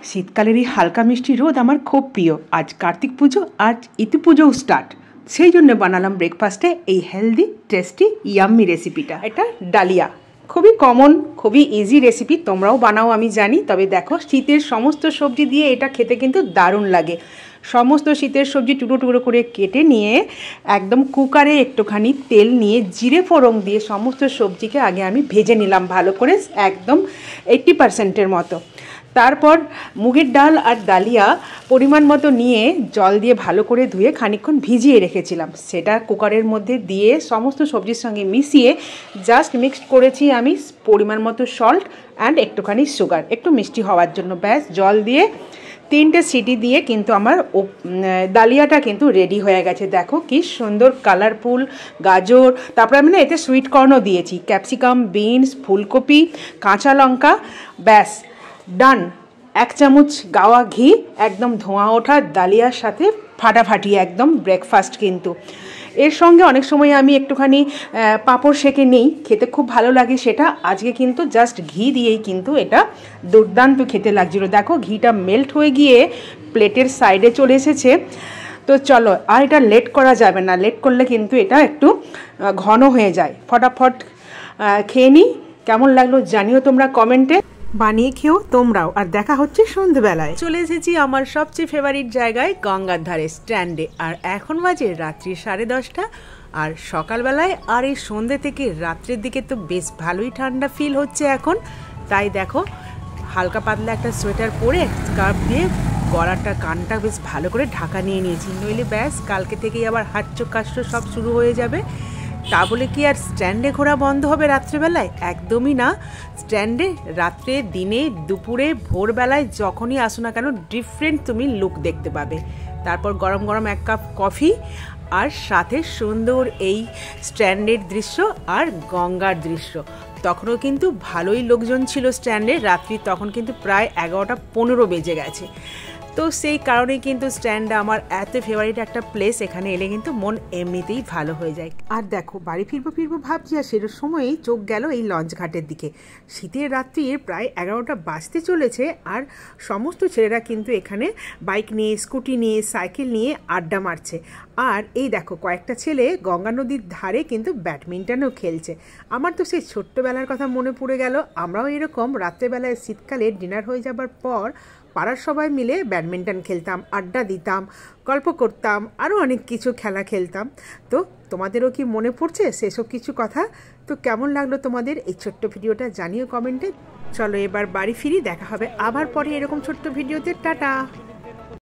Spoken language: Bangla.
শীতকালের এই হালকা মিষ্টি রোদ আমার খুব প্রিয়। আজ কার্তিক পুজো, আজ ইতি পুজোও স্টার্ট, সেই জন্য বানালাম ব্রেকফাস্টে এই হেলদি টেস্টি ইয়াম্মি রেসিপিটা। এটা ডালিয়া, খুবই কমন, খুবই ইজি রেসিপি, তোমরাও বানাও আমি জানি। তবে দেখো, শীতের সমস্ত সবজি দিয়ে এটা খেতে কিন্তু দারুণ লাগে। সমস্ত শীতের সবজি টুকরো টুকরো করে কেটে নিয়ে একদম কুকারে একটুখানি তেল নিয়ে জিরে ফোড়ন দিয়ে সমস্ত সবজিকে আগে আমি ভেজে নিলাম ভালো করে, একদম 80%-এর মতো। তারপর মুগের ডাল আর ডালিয়া পরিমাণ মতো নিয়ে জল দিয়ে ভালো করে ধুয়ে খানিকক্ষণ ভিজিয়ে রেখেছিলাম। সেটা কুকারের মধ্যে দিয়ে সমস্ত সবজির সঙ্গে মিশিয়ে জাস্ট মিক্সড করেছি আমি পরিমাণ মতো সল্ট অ্যান্ড একটুখানি সুগার, একটু মিষ্টি হওয়ার জন্য। ব্যাস, জল দিয়ে 3টে সিটি দিয়ে কিন্তু আমার ডালিয়াটা কিন্তু রেডি হয়ে গেছে। দেখো কি সুন্দর কালারফুল গাজর, তারপরে আমি না এতে সুইট কর্নও দিয়েছি, ক্যাপসিকাম, বিনস, ফুলকপি, কাঁচা লঙ্কা। ব্যাস ডান। 1 চামচ গাওয়া ঘি, একদম ধোঁয়া ওঠা ডালিয়ার সাথে ফাটাফাটি একদম ব্রেকফাস্ট কিন্তু। এর সঙ্গে অনেক সময় আমি একটুখানি পাঁপড় সেঁকে নিই, খেতে খুব ভালো লাগে সেটা। আজকে কিন্তু জাস্ট ঘি দিয়েই কিন্তু এটা দুর্দান্ত খেতে লাগছিল। দেখো ঘিটা মেল্ট হয়ে গিয়ে প্লেটের সাইডে চলে এসেছে। তো চলো, আর এটা লেট করা যাবে না, লেট করলে কিন্তু এটা একটু ঘন হয়ে যায়। ফটাফট খেয়ে নিই। কেমন লাগলো জানিও তোমরা কমেন্টে, বানিয়ে খেও তোমরাও। আর দেখা হচ্ছে সন্ধ্যেবেলায়। চলে এসেছি আমার সবচেয়ে ফেভারিট জায়গায়, গঙ্গার ধারে স্ট্যান্ডে। আর এখন বাজে রাত্রি 10:30। আর সকালবেলায় আর এই সন্ধ্যে থেকে রাত্রের দিকে তো বেশ ভালোই ঠান্ডা ফিল হচ্ছে এখন। তাই দেখো, হালকা পাতলা একটা সোয়েটার পরে স্কার্ফ দিয়ে গলাটা কানটা বেশ ভালো করে ঢাকা নিয়ে নিয়েছি, নইলে ব্যাস কালকে থেকেই আবার হাঁচো কাশো সব শুরু হয়ে যাবে। তা বলে কি আর স্ট্যান্ডে ঘোরা বন্ধ হবে রাত্রেবেলায়? একদমই না। স্ট্যান্ডে রাত্রে, দিনে, দুপুরে, ভোরবেলায় যখনই আসো না কেন ডিফারেন্ট তুমি লুক দেখতে পাবে। তারপর গরম গরম 1 কাপ কফি, আর সাথে সুন্দর এই স্ট্যান্ডের দৃশ্য আর গঙ্গার দৃশ্য। তখনও কিন্তু ভালোই লোকজন ছিল স্ট্যান্ডে, রাত্রি তখন কিন্তু প্রায় 11:15 বেজে গেছে। তো সেই কারণেই কিন্তু স্ট্যান্ডটা আমার এত ফেভারিট একটা প্লেস। এখানে এলে কিন্তু মন এমনিতেই ভালো হয়ে যায়। আর দেখো, বাড়ি ফিরবো ভাবছি, আর সেটার সময়ই চোখ গেল এই লঞ্চ ঘাটের দিকে। শীতের রাত্রির প্রায় 11টা বাজতে চলেছে, আর সমস্ত ছেলেরা কিন্তু এখানে বাইক নিয়ে, স্কুটি নিয়ে, সাইকেল নিয়ে আড্ডা মারছে। আর এই দেখো, কয়েকটা ছেলে গঙ্গা নদীর ধারে কিন্তু ব্যাডমিন্টনও খেলছে। আমার তো সেই ছোট্টবেলার কথা মনে পড়ে গেল। আমরাও এরকম রাত্রেবেলায় শীতকালে ডিনার হয়ে যাবার পর পাড়ার সবাই মিলে ব্যাডমিন্টন খেলতাম, আড্ডা দিতাম, গল্প করতাম, আরও অনেক কিছু খেলা খেলতাম। তো তোমাদেরও কি মনে পড়ছে সেসব কিছু কথা? তো কেমন লাগলো তোমাদের এই ছোট্ট ভিডিওটা জানিও কমেন্টে। চলো এবার বাড়ি ফিরি, দেখা হবে আবার পরে এরকম ছোট্ট ভিডিওতে। টাটা।